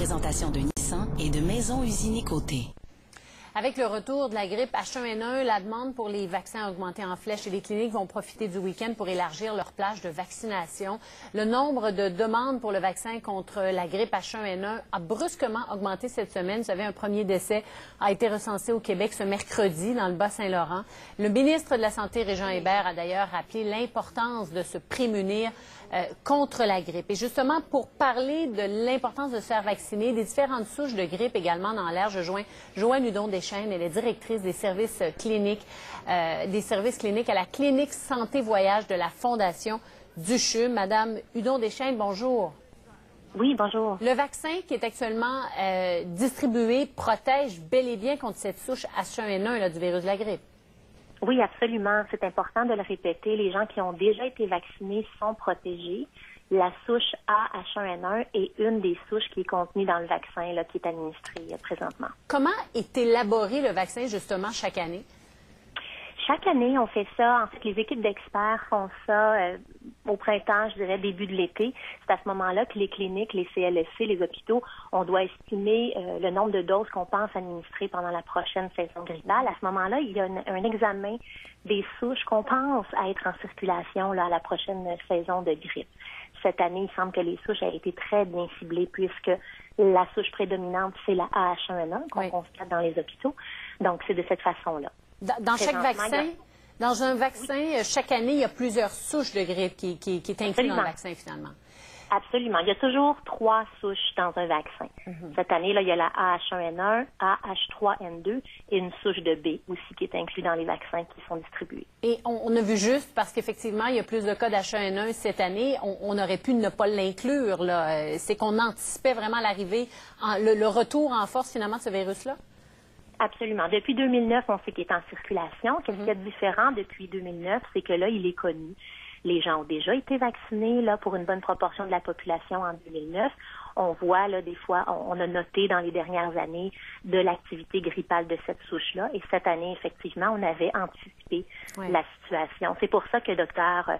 présentation de Nissan et de Maison Usinée Côté. Avec le retour de la grippe H1N1, la demande pour les vaccins a augmenté en flèche et les cliniques vont profiter du week-end pour élargir leur plage de vaccination. Le nombre de demandes pour le vaccin contre la grippe H1N1 a brusquement augmenté cette semaine. Vous savez, un premier décès a été recensé au Québec ce mercredi dans le Bas-Saint-Laurent. Le ministre de la Santé, Régent Hébert, a d'ailleurs rappelé l'importance de se prémunir contre la grippe. Et justement, pour parler de l'importance de se faire vacciner, des différentes souches de grippe également dans l'air, je joins Joanne Hudon-Deschênes, elle est directrice des services cliniques à la Clinique Santé Voyage de la Fondation du CHUM. Madame Hudon-Deschênes, bonjour. Oui, bonjour. Le vaccin qui est actuellement distribué protège bel et bien contre cette souche H1N1 là, du virus de la grippe. Oui, absolument. C'est important de le répéter. Les gens qui ont déjà été vaccinés sont protégés. La souche A-H1N1 est une des souches qui est contenue dans le vaccin là, qui est administré présentement. Comment est élaboré le vaccin, justement, chaque année? Chaque année, on fait ça. En fait, les équipes d'experts font ça au printemps, je dirais, début de l'été. C'est à ce moment-là que les cliniques, les CLSC, les hôpitaux, on doit estimer le nombre de doses qu'on pense administrer pendant la prochaine saison grippale. À ce moment-là, il y a un examen des souches qu'on pense à être en circulation là, à la prochaine saison de grippe. Cette année, il semble que les souches aient été très bien ciblées puisque la souche prédominante, c'est la AH1N1 qu'on constate dans les hôpitaux. Donc, c'est de cette façon-là. Dans chaque vaccin, dans un vaccin, oui, chaque année, il y a plusieurs souches de grippe qui est inclus dans le vaccin, finalement. Absolument. Il y a toujours 3 souches dans un vaccin. Cette année, là, il y a la AH1N1, AH3N2 et une souche de B aussi qui est inclue dans les vaccins qui sont distribués. Et on a vu juste, parce qu'effectivement, il y a plus de cas d'H1N1 cette année, on aurait pu ne pas l'inclure. C'est qu'on anticipait vraiment l'arrivée, le retour en force, finalement, de ce virus-là? Absolument. Depuis 2009, on sait qu'il est en circulation. Qu'est-ce qu'il y a de différent depuis 2009? C'est que là, il est connu. Les gens ont déjà été vaccinés là pour une bonne proportion de la population en 2009. On voit là des fois, on a noté dans les dernières années de l'activité grippale de cette souche-là. Et cette année, effectivement, on avait anticipé la situation. C'est pour ça que Dr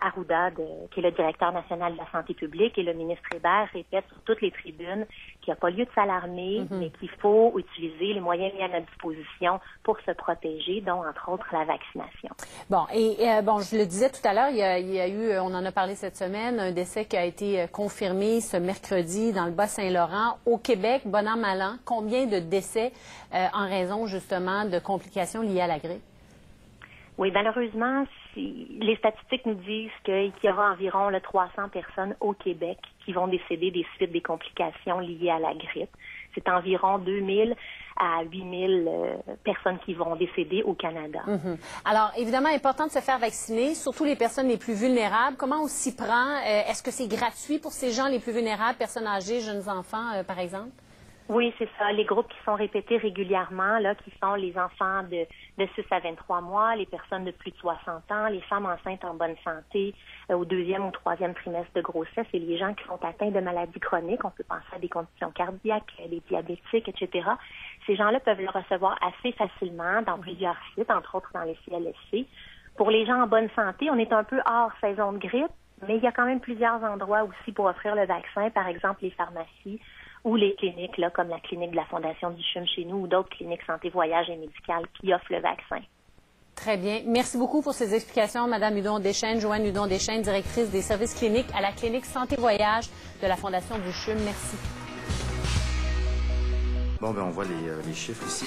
Arruda, qui est le directeur national de la santé publique, et le ministre Hébert répètent sur toutes les tribunes qu'il n'y a pas lieu de s'alarmer, mais qu'il faut utiliser les moyens mis à notre disposition pour se protéger, dont entre autres la vaccination. Bon, je le disais tout à l'heure, il y a eu, on en a parlé cette semaine, un décès qui a été confirmé ce mercredi dans le Bas-Saint-Laurent. Au Québec, bon an, mal an, combien de décès en raison justement de complications liées à la grippe? Oui, malheureusement, les statistiques nous disent qu'il y aura environ 300 personnes au Québec qui vont décéder des suites des complications liées à la grippe. C'est environ 2000 à 8000 personnes qui vont décéder au Canada. Alors, évidemment, important de se faire vacciner, surtout les personnes les plus vulnérables. Comment on s'y prend? Est-ce que c'est gratuit pour ces gens les plus vulnérables, personnes âgées, jeunes enfants, par exemple? Oui, c'est ça. Les groupes qui sont répétés régulièrement, là, qui sont les enfants de 6 à 23 mois, les personnes de plus de 60 ans, les femmes enceintes en bonne santé au 2e ou 3e trimestre de grossesse et les gens qui sont atteints de maladies chroniques. On peut penser à des conditions cardiaques, des diabétiques, etc. Ces gens-là peuvent le recevoir assez facilement dans plusieurs sites, entre autres dans les CLSC. Pour les gens en bonne santé, on est un peu hors saison de grippe, mais il y a quand même plusieurs endroits aussi pour offrir le vaccin, par exemple les pharmacies, ou les cliniques, là, comme la clinique de la Fondation du CHUM chez nous ou d'autres cliniques santé, voyage et médicales qui offrent le vaccin. Très bien. Merci beaucoup pour ces explications, Mme Hudon-Deschênes, Joanne Hudon-Deschênes, directrice des services cliniques à la clinique santé voyage de la Fondation du CHUM. Merci. Bon, on voit les chiffres ici.